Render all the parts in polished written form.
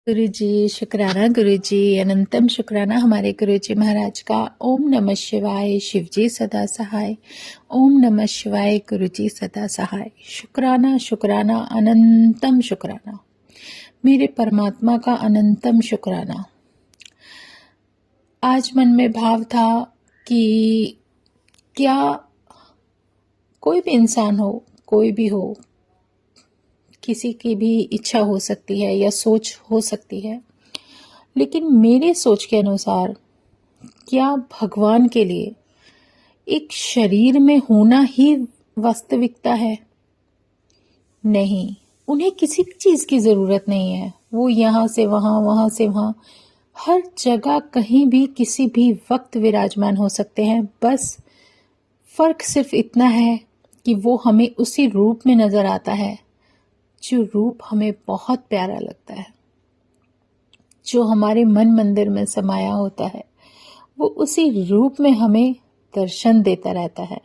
गुरु जी शुक्राना, गुरु जी अनंतम शुक्राना हमारे गुरु जी महाराज का। ओम नमः शिवाय, शिव जी सदा सहाय। ओम नमः शिवाय, गुरु जी सदा सहाय। शुक्राना शुक्राना अनंतम शुक्राना, मेरे परमात्मा का अनंतम शुक्राना। आज मन में भाव था कि क्या कोई भी इंसान हो, कोई भी हो, किसी की भी इच्छा हो सकती है या सोच हो सकती है, लेकिन मेरे सोच के अनुसार क्या भगवान के लिए एक शरीर में होना ही वास्तविकता है? नहीं, उन्हें किसी भी चीज की जरूरत नहीं है। वो यहाँ से वहां, वहां से वहां, हर जगह कहीं भी किसी भी वक्त विराजमान हो सकते हैं। बस फर्क सिर्फ इतना है कि वो हमें उसी रूप में नजर आता है जो रूप हमें बहुत प्यारा लगता है, जो हमारे मन मंदिर में समाया होता है। वो उसी रूप में हमें दर्शन देता रहता है।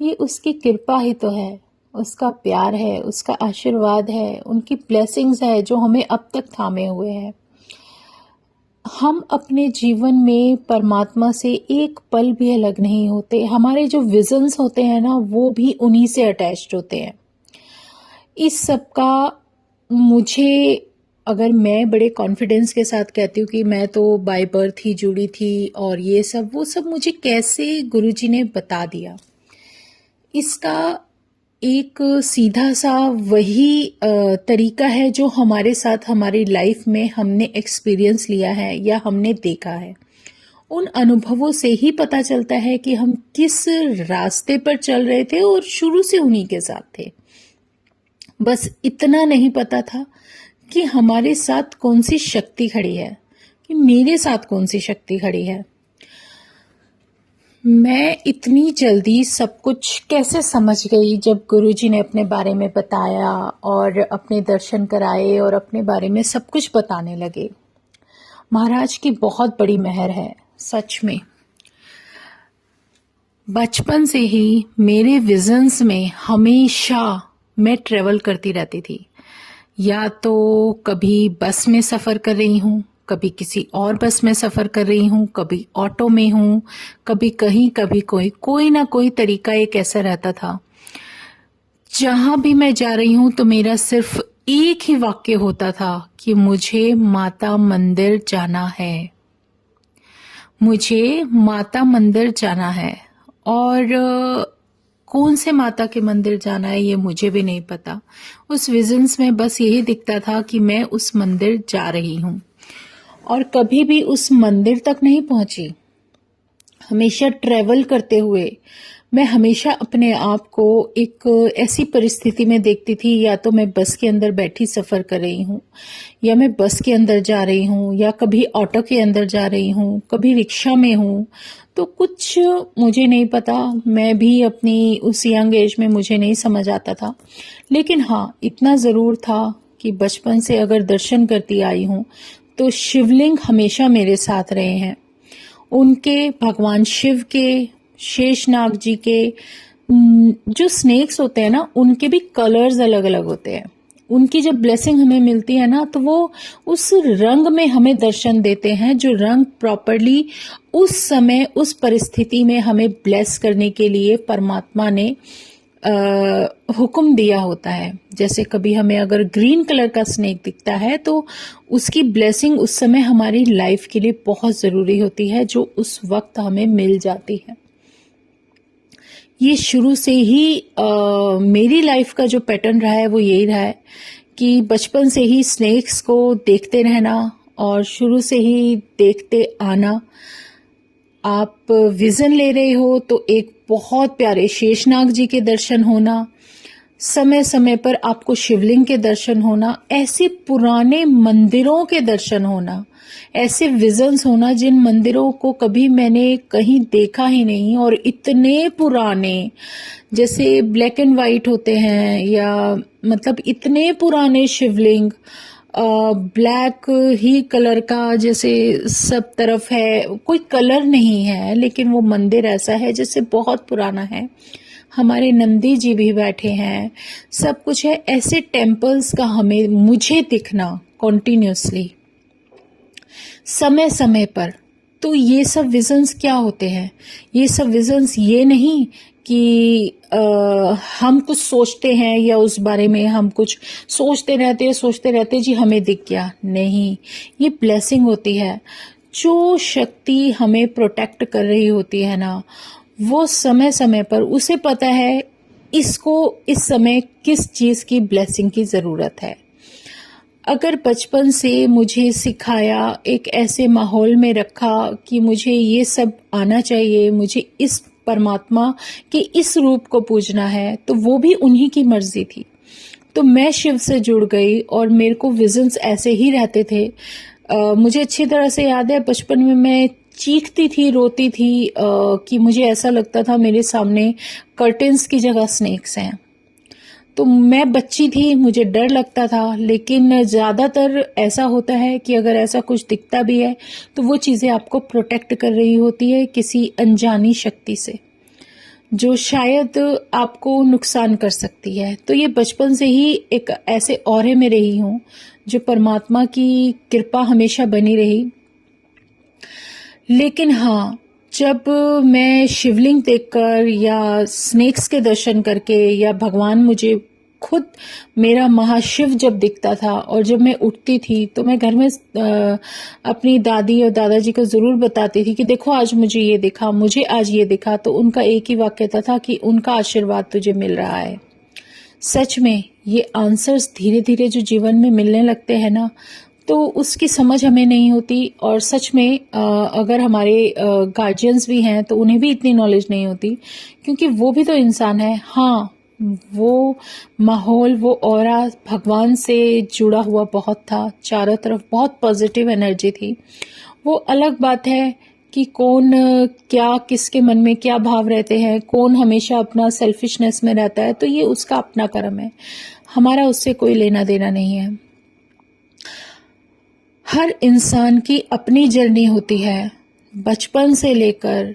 ये उसकी कृपा ही तो है, उसका प्यार है, उसका आशीर्वाद है, उनकी ब्लेसिंग्स है जो हमें अब तक थामे हुए हैं। हम अपने जीवन में परमात्मा से एक पल भी अलग नहीं होते। हमारे जो विजन्स होते हैं ना, वो भी उन्हीं से अटैच्ड होते हैं। इस सब का मुझे, अगर मैं बड़े कॉन्फिडेंस के साथ कहती हूँ कि मैं तो बाय बर्थ ही जुड़ी थी और ये सब वो सब मुझे कैसे गुरुजी ने बता दिया, इसका एक सीधा सा वही तरीका है जो हमारे साथ हमारी लाइफ में हमने एक्सपीरियंस लिया है या हमने देखा है। उन अनुभवों से ही पता चलता है कि हम किस रास्ते पर चल रहे थे और शुरू से उन्हीं के साथ थे। बस इतना नहीं पता था कि हमारे साथ कौन सी शक्ति खड़ी है, कि मेरे साथ कौन सी शक्ति खड़ी है। मैं इतनी जल्दी सब कुछ कैसे समझ गई जब गुरुजी ने अपने बारे में बताया और अपने दर्शन कराए और अपने बारे में सब कुछ बताने लगे। महाराज की बहुत बड़ी मेहर है सच में। बचपन से ही मेरे विजन्स में हमेशा मैं ट्रेवल करती रहती थी। या तो कभी बस में सफर कर रही हूँ, कभी किसी और बस में सफर कर रही हूँ, कभी ऑटो में हूँ, कभी कहीं, कभी कोई ना कोई तरीका एक ऐसा रहता था। जहां भी मैं जा रही हूँ तो मेरा सिर्फ एक ही वाक्य होता था कि मुझे माता मंदिर जाना है, मुझे माता मंदिर जाना है। और कौन से माता के मंदिर जाना है ये मुझे भी नहीं पता। उस विजन्स में बस यही दिखता था कि मैं उस मंदिर जा रही हूं, और कभी भी उस मंदिर तक नहीं पहुंची। हमेशा ट्रेवल करते हुए मैं हमेशा अपने आप को एक ऐसी परिस्थिति में देखती थी, या तो मैं बस के अंदर बैठी सफर कर रही हूँ, या मैं बस के अंदर जा रही हूँ, या कभी ऑटो के अंदर जा रही हूँ, कभी रिक्शा में हूँ। तो कुछ मुझे नहीं पता, मैं भी अपनी उस यंग एज में मुझे नहीं समझ आता था। लेकिन हाँ, इतना जरूर था कि बचपन से अगर दर्शन करती आई हूँ तो शिवलिंग हमेशा मेरे साथ रहे हैं। उनके, भगवान शिव के, शेषनाग जी के, जो स्नेक्स होते हैं ना, उनके भी कलर्स अलग अलग होते हैं। उनकी जब ब्लेसिंग हमें मिलती है ना, तो वो उस रंग में हमें दर्शन देते हैं, जो रंग प्रॉपरली उस समय उस परिस्थिति में हमें ब्लेस करने के लिए परमात्मा ने हुक्म दिया होता है। जैसे कभी हमें अगर ग्रीन कलर का स्नेक दिखता है तो उसकी ब्लेसिंग उस समय हमारी लाइफ के लिए बहुत जरूरी होती है, जो उस वक्त हमें मिल जाती है। ये शुरू से ही मेरी लाइफ का जो पैटर्न रहा है वो यही रहा है कि बचपन से ही स्नेक्स को देखते रहना और शुरू से ही देखते आना। आप विजन ले रहे हो तो एक बहुत प्यारे शेषनाग जी के दर्शन होना, समय समय पर आपको शिवलिंग के दर्शन होना, ऐसे पुराने मंदिरों के दर्शन होना, ऐसे विजन्स होना जिन मंदिरों को कभी मैंने कहीं देखा ही नहीं, और इतने पुराने, जैसे ब्लैक एंड वाइट होते हैं, या मतलब इतने पुराने शिवलिंग, ब्लैक ही कलर का जैसे सब तरफ है, कोई कलर नहीं है, लेकिन वो मंदिर ऐसा है जैसे बहुत पुराना है। हमारे नंदी जी भी बैठे हैं, सब कुछ है। ऐसे टेम्पल्स का मुझे दिखना कॉन्टिन्यूसली समय समय पर। तो ये सब विजन्स क्या होते हैं? ये सब विजन्स ये नहीं कि हम कुछ सोचते हैं या उस बारे में हम कुछ सोचते रहते जी हमें दिख गया। नहीं, ये ब्लेसिंग होती है। जो शक्ति हमें प्रोटेक्ट कर रही होती है ना, वो समय समय पर उसे पता है इसको इस समय किस चीज की ब्लेसिंग की जरूरत है। अगर बचपन से मुझे सिखाया, एक ऐसे माहौल में रखा कि मुझे ये सब आना चाहिए, मुझे इस परमात्मा के इस रूप को पूजना है, तो वो भी उन्हीं की मर्जी थी। तो मैं शिव से जुड़ गई और मेरे को विजन्स ऐसे ही रहते थे। मुझे अच्छी तरह से याद है बचपन में मैं चीखती थी, रोती थी कि मुझे ऐसा लगता था मेरे सामने कर्टेन्स की जगह स्नेक्स हैं। तो मैं बच्ची थी, मुझे डर लगता था, लेकिन ज़्यादातर ऐसा होता है कि अगर ऐसा कुछ दिखता भी है तो वो चीज़ें आपको प्रोटेक्ट कर रही होती है किसी अनजानी शक्ति से, जो शायद आपको नुकसान कर सकती है। तो ये बचपन से ही एक ऐसे औरे में रही हूँ, जो परमात्मा की कृपा हमेशा बनी रही। लेकिन हाँ, जब मैं शिवलिंग देखकर या स्नेक्स के दर्शन करके या भगवान मुझे खुद, मेरा महाशिव जब दिखता था और जब मैं उठती थी तो मैं घर में अपनी दादी और दादाजी को जरूर बताती थी कि देखो आज मुझे ये दिखा, मुझे आज ये दिखा। तो उनका एक ही वाक्य था कि उनका आशीर्वाद तुझे मिल रहा है। सच में ये आंसर्स धीरे धीरे जो जीवन में मिलने लगते हैं ना, तो उसकी समझ हमें नहीं होती। और सच में अगर हमारे गार्जियंस भी हैं तो उन्हें भी इतनी नॉलेज नहीं होती, क्योंकि वो भी तो इंसान है। हाँ, वो माहौल, वो ऑरा भगवान से जुड़ा हुआ बहुत था, चारों तरफ बहुत पॉजिटिव एनर्जी थी। वो अलग बात है कि कौन क्या, किसके मन में क्या भाव रहते हैं, कौन हमेशा अपना सेल्फिशनेस में रहता है, तो ये उसका अपना कर्म है, हमारा उससे कोई लेना देना नहीं है। हर इंसान की अपनी जर्नी होती है, बचपन से लेकर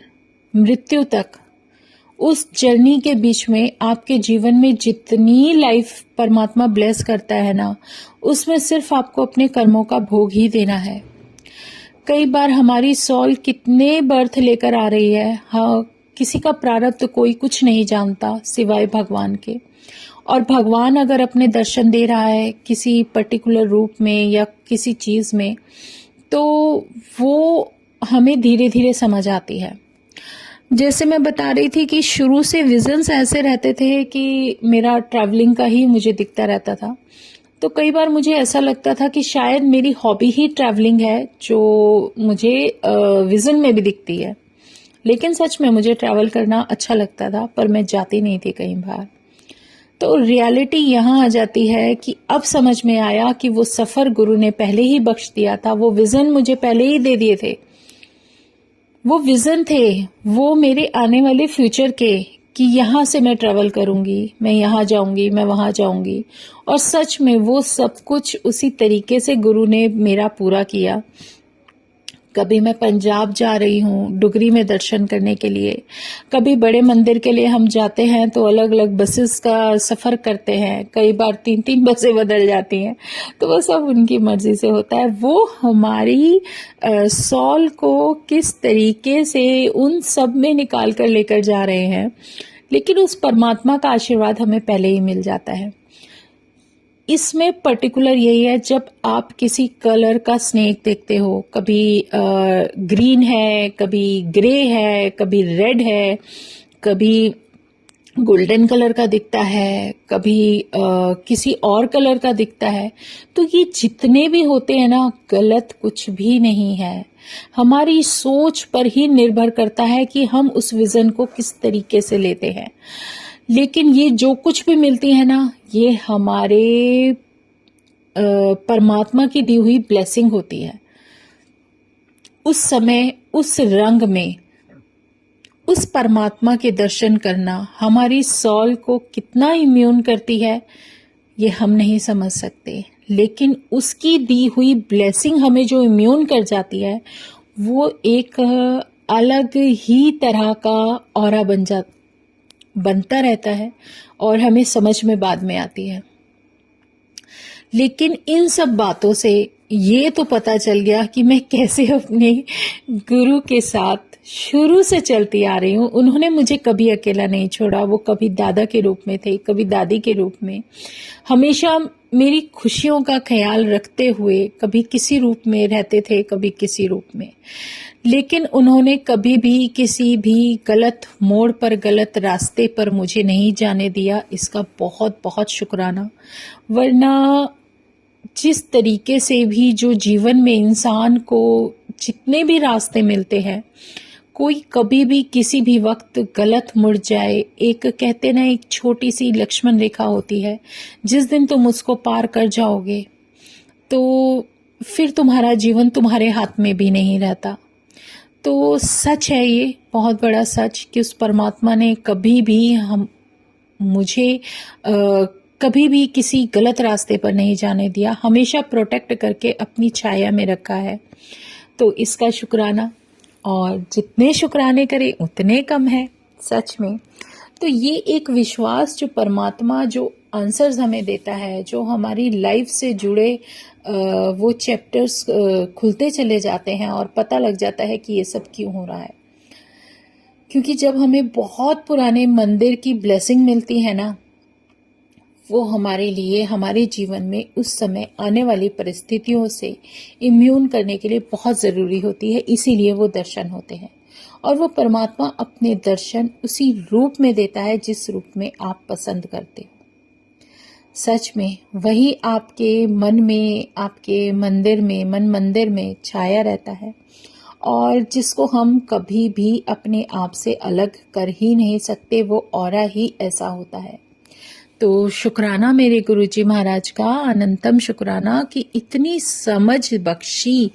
मृत्यु तक। उस जर्नी के बीच में आपके जीवन में जितनी लाइफ परमात्मा ब्लेस करता है ना, उसमें सिर्फ आपको अपने कर्मों का भोग ही देना है। कई बार हमारी सॉल कितने बर्थ लेकर आ रही है, हाँ, किसी का प्रारब्ध तो कोई कुछ नहीं जानता सिवाय भगवान के। और भगवान अगर अपने दर्शन दे रहा है किसी पर्टिकुलर रूप में या किसी चीज में, तो वो हमें धीरे धीरे समझ आती है। जैसे मैं बता रही थी कि शुरू से विजन्स ऐसे रहते थे कि मेरा ट्रैवलिंग का ही मुझे दिखता रहता था। तो कई बार मुझे ऐसा लगता था कि शायद मेरी हॉबी ही ट्रैवलिंग है, जो मुझे विजन में भी दिखती है। लेकिन सच में मुझे ट्रैवल करना अच्छा लगता था, पर मैं जाती नहीं थी कहीं बाहर। तो रियलिटी यहाँ आ जाती है कि अब समझ में आया कि वो सफर गुरु ने पहले ही बख्श दिया था, वो विजन मुझे पहले ही दे दिए थे। वो विजन थे, वो मेरे आने वाले फ्यूचर के, कि यहाँ से मैं ट्रेवल करूंगी, मैं यहाँ जाऊंगी, मैं वहां जाऊंगी। और सच में वो सब कुछ उसी तरीके से गुरु ने मेरा पूरा किया। कभी मैं पंजाब जा रही हूँ डुगरी में दर्शन करने के लिए, कभी बड़े मंदिर के लिए हम जाते हैं तो अलग अलग बसेस का सफर करते हैं, कई बार 3-3 बसें बदल जाती हैं। तो वो सब उनकी मर्जी से होता है। वो हमारी सॉल को किस तरीके से उन सब में निकाल कर लेकर जा रहे हैं, लेकिन उस परमात्मा का आशीर्वाद हमें पहले ही मिल जाता है। इसमें पर्टिकुलर यही है, जब आप किसी कलर का स्नेक देखते हो, कभी ग्रीन है, कभी ग्रे है, कभी रेड है, कभी गोल्डन कलर का दिखता है, कभी किसी और कलर का दिखता है, तो ये जितने भी होते हैं ना, गलत कुछ भी नहीं है। हमारी सोच पर ही निर्भर करता है कि हम उस विजन को किस तरीके से लेते हैं। लेकिन ये जो कुछ भी मिलती है ना, ये हमारे परमात्मा की दी हुई ब्लेसिंग होती है। उस समय, उस रंग में, उस परमात्मा के दर्शन करना हमारी सॉल को कितना इम्यून करती है, ये हम नहीं समझ सकते। लेकिन उसकी दी हुई ब्लेसिंग हमें जो इम्यून कर जाती है, वो एक अलग ही तरह का ऑरा बनता रहता है और हमें समझ में बाद में आती है। लेकिन इन सब बातों से ये तो पता चल गया कि मैं कैसे अपने गुरु के साथ शुरू से चलती आ रही हूँ। उन्होंने मुझे कभी अकेला नहीं छोड़ा। वो कभी दादा के रूप में थे, कभी दादी के रूप में, हमेशा मेरी खुशियों का ख्याल रखते हुए कभी किसी रूप में रहते थे, कभी किसी रूप में। लेकिन उन्होंने कभी भी किसी भी गलत मोड़ पर, गलत रास्ते पर मुझे नहीं जाने दिया। इसका बहुत बहुत शुक्राना। वरना जिस तरीके से भी जो जीवन में इंसान को जितने भी रास्ते मिलते हैं, कोई कभी भी किसी भी वक्त गलत मुड़ जाए। एक कहते ना, एक छोटी सी लक्ष्मण रेखा होती है, जिस दिन तुम उसको पार कर जाओगे तो फिर तुम्हारा जीवन तुम्हारे हाथ में भी नहीं रहता। तो सच है ये, बहुत बड़ा सच, कि उस परमात्मा ने कभी भी मुझे कभी भी किसी गलत रास्ते पर नहीं जाने दिया, हमेशा प्रोटेक्ट करके अपनी छाया में रखा है। तो इसका शुक्राना, और जितने शुक्राने करें उतने कम है सच में। तो ये एक विश्वास जो परमात्मा जो आंसर्स हमें देता है, जो हमारी लाइफ से जुड़े वो चैप्टर्स खुलते चले जाते हैं और पता लग जाता है कि ये सब क्यों हो रहा है। क्योंकि जब हमें बहुत पुराने मंदिर की ब्लेसिंग मिलती है ना, वो हमारे लिए, हमारे जीवन में उस समय आने वाली परिस्थितियों से इम्यून करने के लिए बहुत ज़रूरी होती है। इसीलिए वो दर्शन होते हैं, और वो परमात्मा अपने दर्शन उसी रूप में देता है जिस रूप में आप पसंद करते हो। सच में वही आपके मन में, आपके मंदिर में, मन मंदिर में छाया रहता है, और जिसको हम कभी भी अपने आप से अलग कर ही नहीं सकते। वो ऑरा ही ऐसा होता है। तो शुक्राना मेरे गुरुजी महाराज का, अनंतम शुक्राना कि इतनी समझ बख्शी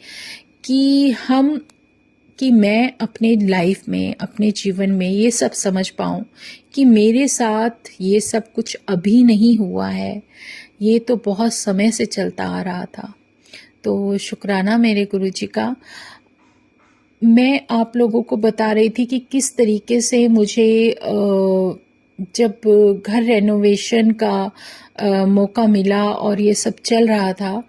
कि मैं अपने लाइफ में, अपने जीवन में ये सब समझ पाऊँ कि मेरे साथ ये सब कुछ अभी नहीं हुआ है, ये तो बहुत समय से चलता आ रहा था। तो शुक्राना मेरे गुरुजी का। मैं आप लोगों को बता रही थी कि किस तरीके से मुझे जब घर रेनोवेशन का मौका मिला और ये सब चल रहा था,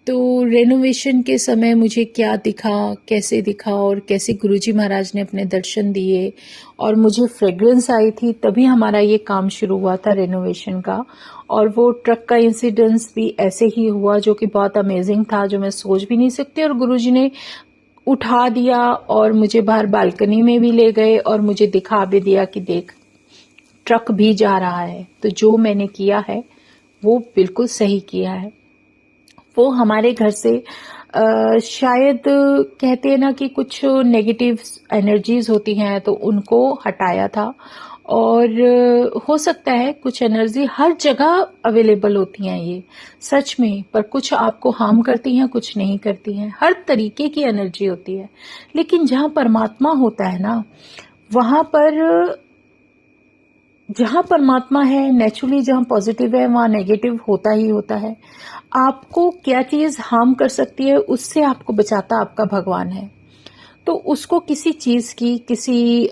तो रेनोवेशन के समय मुझे क्या दिखा, कैसे दिखा, और कैसे गुरुजी महाराज ने अपने दर्शन दिए, और मुझे फ्रेग्रेंस आई थी। तभी हमारा ये काम शुरू हुआ था रेनोवेशन का। और वो ट्रक का इंसिडेंस भी ऐसे ही हुआ, जो कि बहुत अमेजिंग था, जो मैं सोच भी नहीं सकती। और गुरुजी ने उठा दिया और मुझे बाहर बालकनी में भी ले गए और मुझे दिखा भी दिया कि देख, ट्रक भी जा रहा है। तो जो मैंने किया है वो बिल्कुल सही किया है। वो हमारे घर से शायद कहते हैं ना कि कुछ नेगेटिव एनर्जीज होती हैं, तो उनको हटाया था। और हो सकता है कुछ एनर्जी हर जगह अवेलेबल होती हैं ये, सच में, पर कुछ आपको हार्म करती हैं, कुछ नहीं करती हैं। हर तरीके की एनर्जी होती है, लेकिन जहाँ परमात्मा होता है ना, वहाँ पर, जहाँ परमात्मा है, नेचुरली जहाँ पॉजिटिव है, वहाँ नेगेटिव होता ही होता है। आपको क्या चीज़ हार्म कर सकती है, उससे आपको बचाता आपका भगवान है। तो उसको किसी चीज़ की, किसी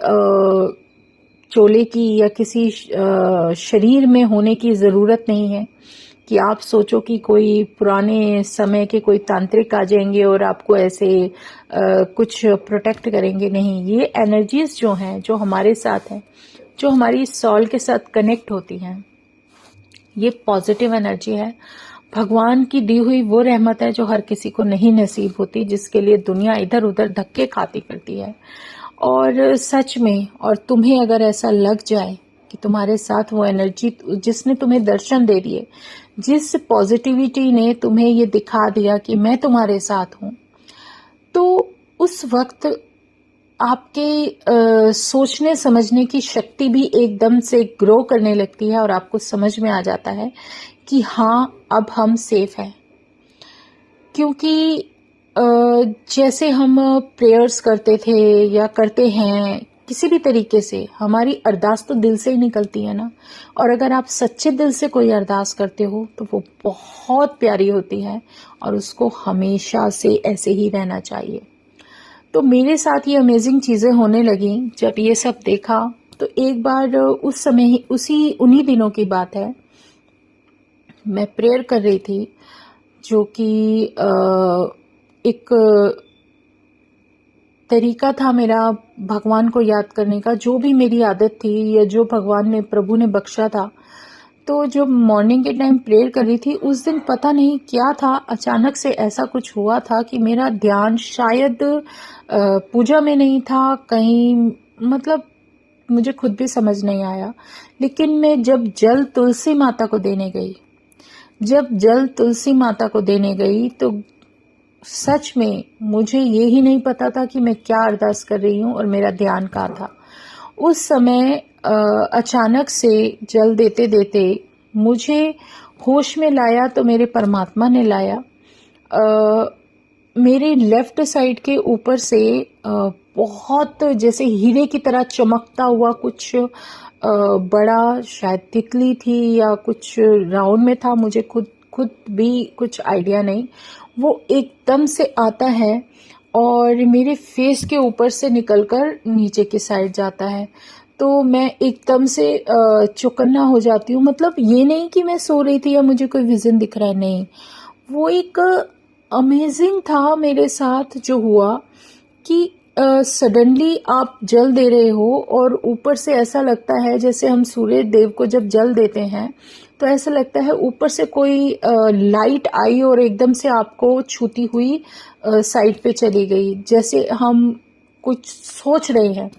चोले की या किसी शरीर में होने की ज़रूरत नहीं है कि आप सोचो कि कोई पुराने समय के कोई तांत्रिक आ जाएंगे और आपको ऐसे कुछ प्रोटेक्ट करेंगे। नहीं, ये एनर्जीज जो हैं, जो हमारे साथ हैं, जो हमारी सॉल के साथ कनेक्ट होती हैं, ये पॉजिटिव एनर्जी है। भगवान की दी हुई वो रहमत है जो हर किसी को नहीं नसीब होती, जिसके लिए दुनिया इधर उधर धक्के खाती करती है। और सच में, और तुम्हें अगर ऐसा लग जाए कि तुम्हारे साथ वो एनर्जी जिसने तुम्हें दर्शन दे दिए, जिस पॉजिटिविटी ने तुम्हें ये दिखा दिया कि मैं तुम्हारे साथ हूं, तो उस वक्त आपके सोचने समझने की शक्ति भी एकदम से ग्रो करने लगती है, और आपको समझ में आ जाता है कि हाँ, अब हम सेफ हैं। क्योंकि जैसे हम प्रेयर्स करते थे या करते हैं, किसी भी तरीके से हमारी अरदास तो दिल से ही निकलती है ना। और अगर आप सच्चे दिल से कोई अरदास करते हो तो वो बहुत प्यारी होती है, और उसको हमेशा से ऐसे ही रहना चाहिए। तो मेरे साथ ये अमेजिंग चीज़ें होने लगी जब ये सब देखा। तो एक बार उस समय ही, उन्हीं दिनों की बात है, मैं प्रेयर कर रही थी जो कि एक तरीका था मेरा भगवान को याद करने का, जो भी मेरी आदत थी या जो भगवान ने प्रभु ने बख्शा था। तो जो मॉर्निंग के टाइम प्रेयर कर रही थी, उस दिन पता नहीं क्या था, अचानक से ऐसा कुछ हुआ था कि मेरा ध्यान शायद पूजा में नहीं था, कहीं मतलब मुझे खुद भी समझ नहीं आया। लेकिन मैं जब जल तुलसी माता को देने गई, तो सच में मुझे ये ही नहीं पता था कि मैं क्या अरदास कर रही हूँ और मेरा ध्यान कहाँ था। उस समय अचानक से जल देते देते मुझे होश में लाया, तो मेरे परमात्मा ने लाया। मेरे लेफ्ट साइड के ऊपर से बहुत जैसे हीरे की तरह चमकता हुआ कुछ बड़ा, शायद तितली थी या कुछ राउंड में था, मुझे खुद भी कुछ आइडिया नहीं। वो एकदम से आता है और मेरे फेस के ऊपर से निकलकर नीचे की साइड जाता है। तो मैं एकदम से चौकन्ना हो जाती हूँ। मतलब ये नहीं कि मैं सो रही थी या मुझे कोई विजन दिख रहा है, नहीं। वो एक अमेजिंग था मेरे साथ जो हुआ कि सडनली आप जल दे रहे हो और ऊपर से ऐसा लगता है जैसे हम सूर्य देव को जब जल देते हैं तो ऐसा लगता है ऊपर से कोई लाइट आई और एकदम से आपको छूती हुई साइड पे चली गई, जैसे हम कुछ सोच रहे हैं।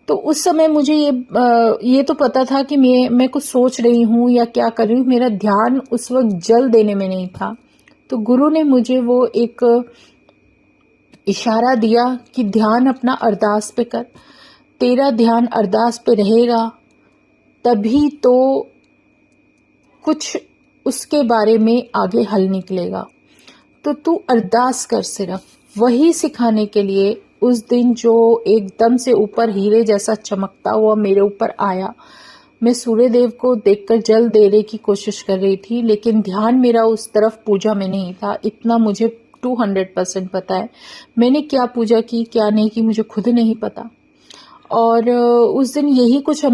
तो उस समय मुझे ये तो पता था कि मैं कुछ सोच रही हूँ या क्या कर रही हूँ, मेरा ध्यान उस वक्त जल देने में नहीं था। तो गुरु ने मुझे वो एक इशारा दिया कि ध्यान अपना अरदास पे कर, तेरा ध्यान अरदास पे रहेगा तभी तो कुछ उसके बारे में आगे हल निकलेगा। तो तू अरदास कर सिर्फ। वही सिखाने के लिए उस दिन जो एकदम से ऊपर हीरे जैसा चमकता हुआ मेरे ऊपर आया, मैं सूर्य देव को देखकर जल देने की कोशिश कर रही थी, लेकिन ध्यान मेरा उस तरफ पूजा में नहीं था। इतना मुझे 200% पता है। मैंने क्या पूजा की क्या नहीं की मुझे खुद नहीं पता। और उस दिन यही कुछ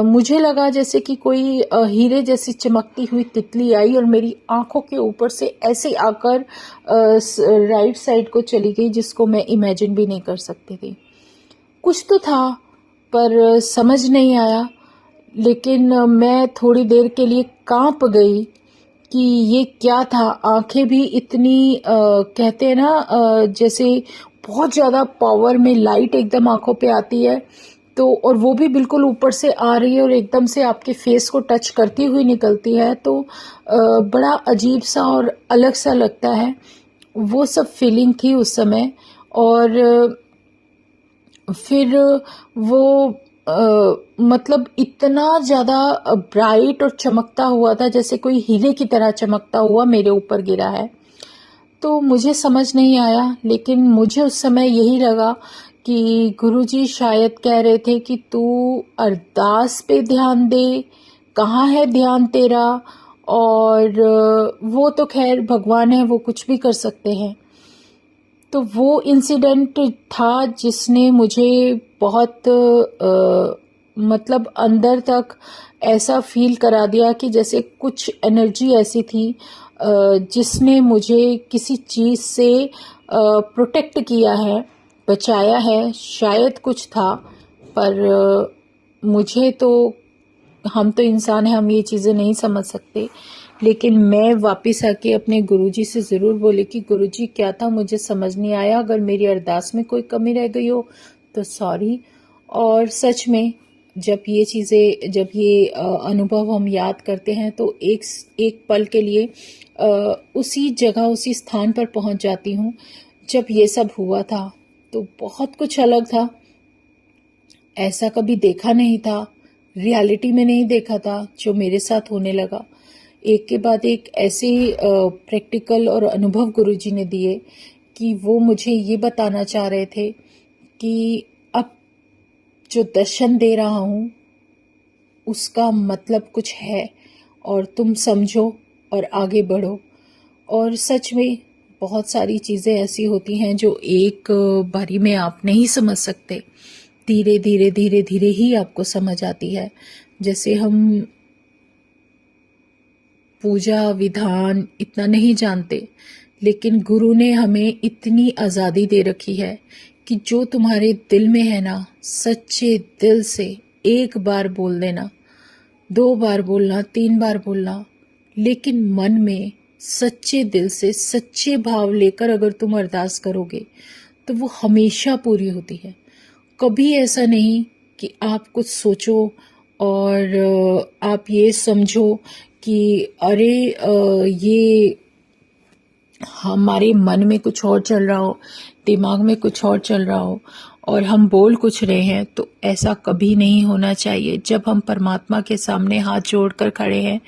मुझे लगा जैसे कि कोई हीरे जैसी चमकती हुई तितली आई और मेरी आंखों के ऊपर से ऐसे आकर राइट साइड को चली गई, जिसको मैं इमेजिन भी नहीं कर सकती थी। कुछ तो था पर समझ नहीं आया। लेकिन मैं थोड़ी देर के लिए कांप गई कि ये क्या था। आंखें भी इतनी कहते हैं ना जैसे बहुत ज़्यादा पावर में लाइट एकदम आंखों पे आती है, तो और वो भी बिल्कुल ऊपर से आ रही है और एकदम से आपके फेस को टच करती हुई निकलती है, तो बड़ा अजीब सा और अलग सा लगता है। वो सब फीलिंग थी उस समय। और फिर वो मतलब इतना ज़्यादा ब्राइट और चमकता हुआ था, जैसे कोई हीरे की तरह चमकता हुआ मेरे ऊपर गिरा है। तो मुझे समझ नहीं आया, लेकिन मुझे उस समय यही लगा कि गुरुजी शायद कह रहे थे कि तू अरदास पे ध्यान दे, कहाँ है ध्यान तेरा। और वो तो खैर भगवान है, वो कुछ भी कर सकते हैं। तो वो इंसिडेंट था जिसने मुझे बहुत मतलब अंदर तक ऐसा फील करा दिया कि जैसे कुछ एनर्जी ऐसी थी जिसने मुझे किसी चीज़ से प्रोटेक्ट किया है, बचाया है। शायद कुछ था, पर मुझे तो, हम तो इंसान हैं, हम ये चीज़ें नहीं समझ सकते। लेकिन मैं वापस आके अपने गुरुजी से ज़रूर बोली कि गुरुजी क्या था, मुझे समझ नहीं आया। अगर मेरी अरदास में कोई कमी रह गई हो तो सॉरी। और सच में जब ये अनुभव हम याद करते हैं तो एक पल के लिए उसी जगह उसी स्थान पर पहुंच जाती हूँ जब ये सब हुआ था। तो बहुत कुछ अलग था, ऐसा कभी देखा नहीं था, रियलिटी में नहीं देखा था जो मेरे साथ होने लगा। एक के बाद एक ऐसे प्रैक्टिकल और अनुभव गुरुजी ने दिए कि वो मुझे ये बताना चाह रहे थे कि अब जो दर्शन दे रहा हूँ उसका मतलब कुछ है और तुम समझो और आगे बढ़ो। और सच में बहुत सारी चीज़ें ऐसी होती हैं जो एक बारी में आप नहीं समझ सकते, धीरे धीरे धीरे धीरे ही आपको समझ आती है। जैसे हम पूजा विधान इतना नहीं जानते, लेकिन गुरु ने हमें इतनी आज़ादी दे रखी है कि जो तुम्हारे दिल में है ना, सच्चे दिल से एक बार बोल देना, 2 बार बोलना, 3 बार बोलना, लेकिन मन में सच्चे दिल से सच्चे भाव लेकर अगर तुम अरदास करोगे तो वो हमेशा पूरी होती है। कभी ऐसा नहीं कि आप कुछ सोचो और आप ये समझो कि अरे ये हमारे मन में कुछ और चल रहा हो, दिमाग में कुछ और चल रहा हो और हम बोल कुछ रहे हैं, तो ऐसा कभी नहीं होना चाहिए। जब हम परमात्मा के सामने हाथ जोड़कर खड़े हैं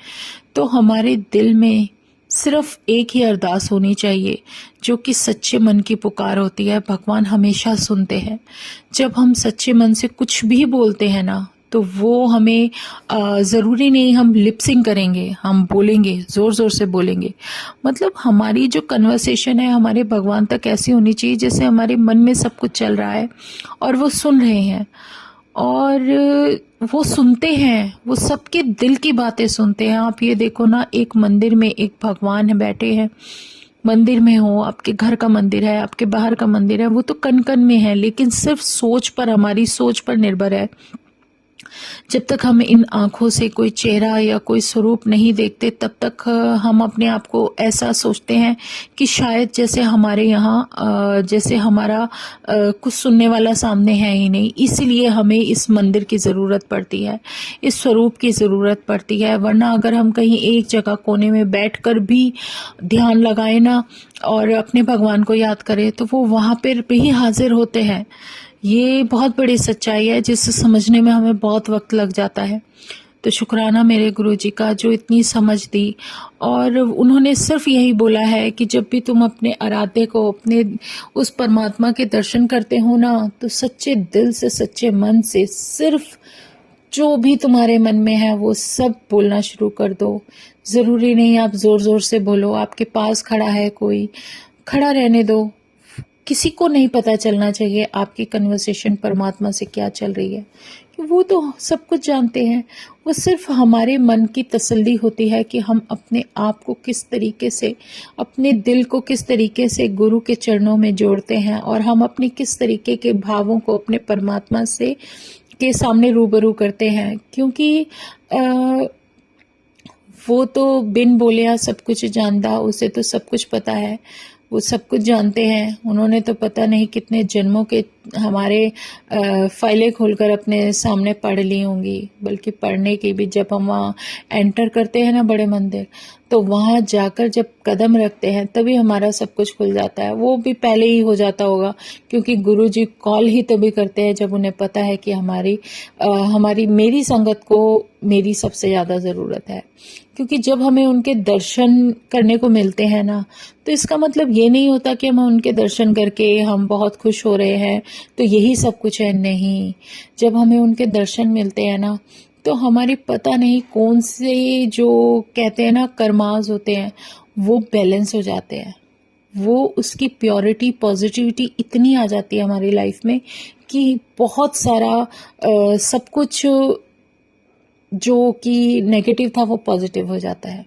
तो हमारे दिल में सिर्फ एक ही अरदास होनी चाहिए, जो कि सच्चे मन की पुकार होती है। भगवान हमेशा सुनते हैं। जब हम सच्चे मन से कुछ भी बोलते हैं ना, तो वो हमें ज़रूरी नहीं हम लिपसिंग करेंगे, हम बोलेंगे, ज़ोर ज़ोर से बोलेंगे। मतलब हमारी जो कन्वर्सेशन है हमारे भगवान तक ऐसी होनी चाहिए जैसे हमारे मन में सब कुछ चल रहा है और वो सुन रहे हैं, और वो सुनते हैं, वो सबके दिल की बातें सुनते हैं। आप ये देखो ना, एक मंदिर में एक भगवान है, बैठे हैं, मंदिर में हो, आपके घर का मंदिर है, आपके बाहर का मंदिर है, वो तो कन कन में है, लेकिन सिर्फ सोच पर, हमारी सोच पर निर्भर है। जब तक हम इन आँखों से कोई चेहरा या कोई स्वरूप नहीं देखते, तब तक हम अपने आप को ऐसा सोचते हैं कि शायद जैसे हमारे यहाँ जैसे हमारा कुछ सुनने वाला सामने है ही नहीं। इसलिए हमें इस मंदिर की ज़रूरत पड़ती है, इस स्वरूप की ज़रूरत पड़ती है। वरना अगर हम कहीं एक जगह कोने में बैठकर भी ध्यान लगाए ना और अपने भगवान को याद करें, तो वो वहाँ पर भी हाजिर होते हैं। ये बहुत बड़ी सच्चाई है जिसे समझने में हमें बहुत वक्त लग जाता है। तो शुक्राना मेरे गुरुजी का, जो इतनी समझ दी। और उन्होंने सिर्फ यही बोला है कि जब भी तुम अपने आराध्य को, अपने उस परमात्मा के दर्शन करते हो ना, तो सच्चे दिल से, सच्चे मन से सिर्फ जो भी तुम्हारे मन में है वो सब बोलना शुरू कर दो। ज़रूरी नहीं आप ज़ोर ज़ोर से बोलो। आपके पास खड़ा है कोई, खड़ा रहने दो। किसी को नहीं पता चलना चाहिए आपकी कन्वर्सेशन परमात्मा से क्या चल रही है, कि वो तो सब कुछ जानते हैं। वो सिर्फ हमारे मन की तसल्ली होती है कि हम अपने आप को किस तरीके से, अपने दिल को किस तरीके से गुरु के चरणों में जोड़ते हैं, और हम अपने किस तरीके के भावों को अपने परमात्मा से के सामने रूबरू करते हैं। क्योंकि वो तो बिन बोले सब कुछ जानता, उसे तो सब कुछ पता है, वो सब कुछ जानते हैं। उन्होंने तो पता नहीं कितने जन्मों के हमारे फाइलें खोलकर अपने सामने पढ़ ली होंगी। बल्कि पढ़ने की भी, जब हम वहाँ एंटर करते हैं ना बड़े मंदिर, तो वहाँ जाकर जब कदम रखते हैं तभी हमारा सब कुछ खुल जाता है। वो भी पहले ही हो जाता होगा, क्योंकि गुरुजी कॉल ही तभी करते हैं जब उन्हें पता है कि मेरी संगत को मेरी सबसे ज़्यादा ज़रूरत है। क्योंकि जब हमें उनके दर्शन करने को मिलते हैं ना, तो इसका मतलब ये नहीं होता कि हम उनके दर्शन करके हम बहुत खुश हो रहे हैं तो यही सब कुछ है। नहीं, जब हमें उनके दर्शन मिलते हैं ना, तो हमारे पता नहीं कौन से, जो कहते हैं ना कर्मास होते हैं, वो बैलेंस हो जाते हैं। वो उसकी प्योरिटी, पॉजिटिविटी इतनी आ जाती है हमारी लाइफ में कि बहुत सारा सब कुछ जो कि नेगेटिव था वो पॉजिटिव हो जाता है।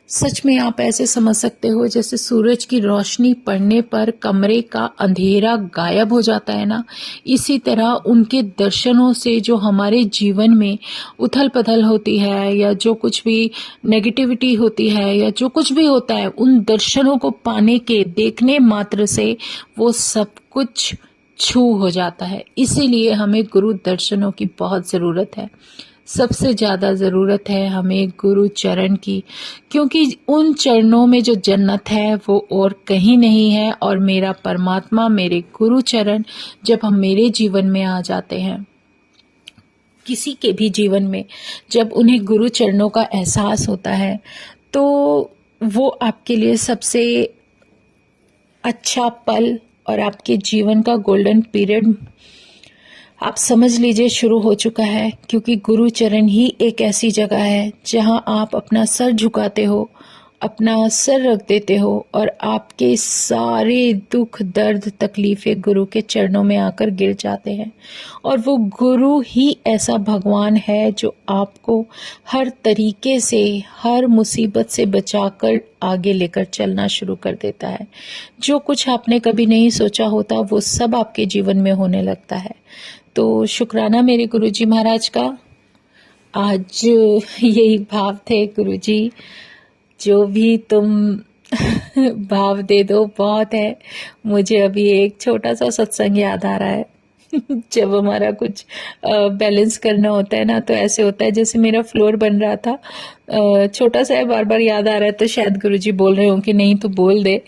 सच में आप ऐसे समझ सकते हो जैसे सूरज की रोशनी पड़ने पर कमरे का अंधेरा गायब हो जाता है ना, इसी तरह उनके दर्शनों से जो हमारे जीवन में उथल पुथल होती है, या जो कुछ भी नेगेटिविटी होती है, या जो कुछ भी होता है, उन दर्शनों को पाने के, देखने मात्र से वो सब कुछ छू हो जाता है। इसीलिए हमें गुरु दर्शनों की बहुत ज़रूरत है। सबसे ज़्यादा ज़रूरत है हमें गुरु चरण की, क्योंकि उन चरणों में जो जन्नत है वो और कहीं नहीं है। और मेरा परमात्मा, मेरे गुरु चरण जब हम मेरे जीवन में आ जाते हैं, किसी के भी जीवन में जब उन्हें गुरु चरणों का एहसास होता है, तो वो आपके लिए सबसे अच्छा पल और आपके जीवन का गोल्डन पीरियड आप समझ लीजिए शुरू हो चुका है। क्योंकि गुरु चरण ही एक ऐसी जगह है जहां आप अपना सर झुकाते हो अपना सर रख देते हो और आपके सारे दुख दर्द तकलीफ़ें गुरु के चरणों में आकर गिर जाते हैं। और वो गुरु ही ऐसा भगवान है जो आपको हर तरीके से, हर मुसीबत से बचाकर आगे लेकर चलना शुरू कर देता है। जो कुछ आपने कभी नहीं सोचा होता वो सब आपके जीवन में होने लगता है। तो शुक्राना मेरे गुरुजी महाराज का। आज यही भाव थे गुरुजी, जो भी तुम भाव दे दो बहुत है। मुझे अभी एक छोटा सा सत्संग याद आ रहा है। जब हमारा कुछ बैलेंस करना होता है ना, तो ऐसे होता है जैसे मेरा फ्लोर बन रहा था, छोटा सा है, बार बार याद आ रहा है, तो शायद गुरुजी बोल रहे हो कि नहीं तो बोल दे।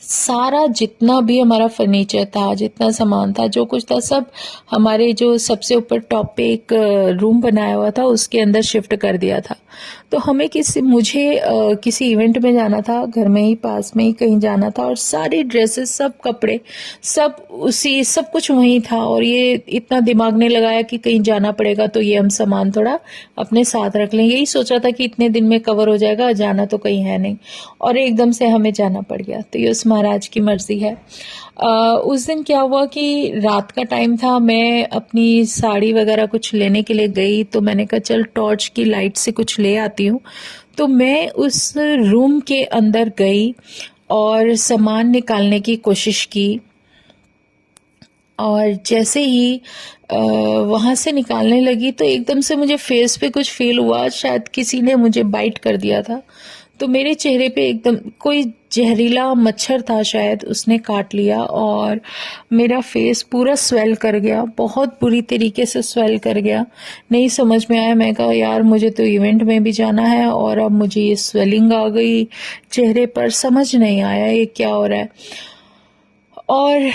सारा जितना भी हमारा फर्नीचर था, जितना सामान था, जो कुछ था, सब हमारे जो सबसे ऊपर टॉप पे एक रूम बनाया हुआ था उसके अंदर शिफ्ट कर दिया था। तो हमें मुझे किसी इवेंट में जाना था, घर में ही पास में ही कहीं जाना था, और सारी ड्रेसेस, सब कपड़े, सब कुछ वहीं था। और ये इतना दिमाग नहीं लगाया कि कहीं जाना पड़ेगा तो ये हम सामान थोड़ा अपने साथ रख लें। यही सोचा था कि इतने दिन में कवर हो जाएगा, जाना तो कहीं है नहीं, और एकदम से हमें जाना पड़ गया। तो ये उस महाराज की मर्जी है। उस दिन क्या हुआ कि रात का टाइम था, मैं अपनी साड़ी वगैरह कुछ लेने के लिए गई, तो मैंने कहा चल टॉर्च की लाइट से कुछ ले आती हूँ। तो मैं उस रूम के अंदर गई और सामान निकालने की कोशिश की, और जैसे ही वहां से निकालने लगी तो एकदम से मुझे फेस पे कुछ फील हुआ, शायद किसी ने मुझे बाइट कर दिया था। तो मेरे चेहरे पे एकदम कोई जहरीला मच्छर था, शायद उसने काट लिया, और मेरा फेस पूरा स्वेल कर गया, बहुत बुरी तरीके से स्वेल कर गया। नहीं समझ में आया, मैं कहा यार मुझे तो इवेंट में भी जाना है और अब मुझे ये स्वेलिंग आ गई चेहरे पर, समझ नहीं आया ये क्या हो रहा है। और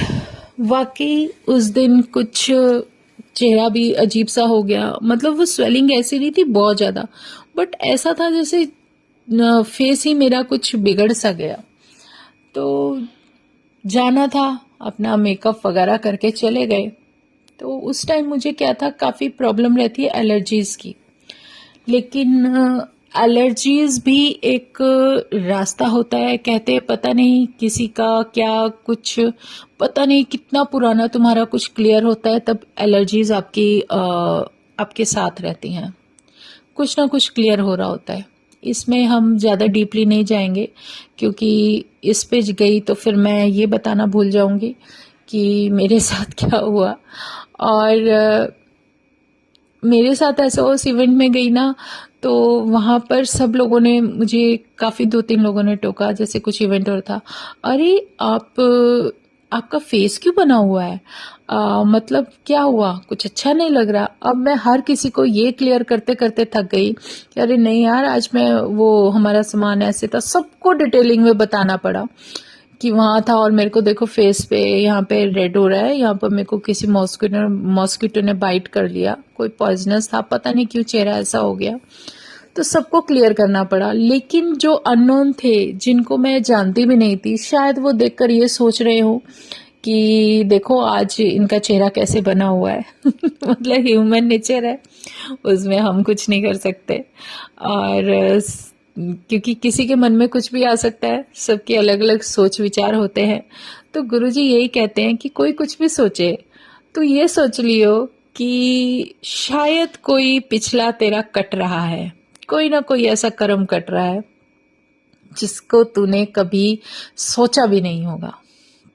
वाकई उस दिन कुछ चेहरा भी अजीब सा हो गया। मतलब वो स्वेलिंग ऐसी नहीं थी बहुत ज्यादा, बट ऐसा था जैसे फेस ही मेरा कुछ बिगड़ सा गया। तो जाना था, अपना मेकअप वगैरह करके चले गए। तो उस टाइम मुझे क्या था, काफी प्रॉब्लम रहती है एलर्जीज की, लेकिन एलर्जीज भी एक रास्ता होता है। कहते हैं पता नहीं किसी का क्या, कुछ पता नहीं कितना पुराना तुम्हारा कुछ क्लियर होता है, तब एलर्जीज आपके साथ रहती हैं, कुछ ना कुछ क्लियर हो रहा होता है। इसमें हम ज़्यादा डीपली नहीं जाएंगे, क्योंकि इस पे गई तो फिर मैं ये बताना भूल जाऊंगी कि मेरे साथ क्या हुआ। और मेरे साथ ऐसा, उस इवेंट में गई ना, तो वहां पर सब लोगों ने मुझे, काफी 2-3 लोगों ने टोका, जैसे कुछ इवेंट और था, अरे आपका फेस क्यों बना हुआ है, मतलब क्या हुआ, कुछ अच्छा नहीं लग रहा। अब मैं हर किसी को ये क्लियर करते करते थक गई कि अरे नहीं यार, आज मैं वो हमारा सामान ऐसे था, सबको डिटेलिंग में बताना पड़ा कि वहां था, और मेरे को देखो फेस पे यहाँ पे रेड हो रहा है, यहाँ पर मेरे को किसी मॉस्किटो ने बाइट कर लिया, कोई पॉइजनस था, पता नहीं क्यों चेहरा ऐसा हो गया। तो सबको क्लियर करना पड़ा। लेकिन जो अननोन थे, जिनको मैं जानती भी नहीं थी, शायद वो देखकर ये सोच रहे हो कि देखो आज इनका चेहरा कैसे बना हुआ है। मतलब ह्यूमन नेचर है, उसमें हम कुछ नहीं कर सकते। और क्योंकि किसी के मन में कुछ भी आ सकता है, सबके अलग अलग सोच विचार होते हैं। तो गुरुजी यही कहते हैं कि कोई कुछ भी सोचे तो ये सोच लियो कि शायद कोई पिछला तेरा कट रहा है, कोई ना कोई ऐसा कर्म कट रहा है जिसको तूने कभी सोचा भी नहीं होगा।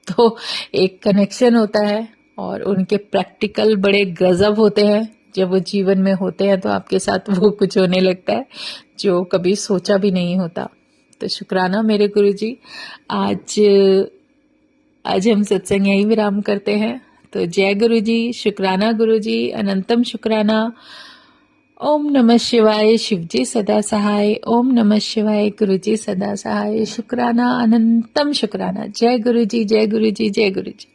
तो एक कनेक्शन होता है, और उनके प्रैक्टिकल बड़े गजब होते हैं। जब वो जीवन में होते हैं तो आपके साथ वो कुछ होने लगता है जो कभी सोचा भी नहीं होता। तो शुक्राना मेरे गुरुजी। आज हम सत्संग यही विराम करते हैं। तो जय गुरुजी, शुक्राना गुरुजी, अनंतम शुक्राना। ओम नमः शिवाय, शिवजी सदा सहाय। ओम नमः शिवाय, गुरुजी सदा सहाय। शुक्राना, अनंतम शुक्राना। जय गुरुजी, जय गुरुजी, जय गुरुजी।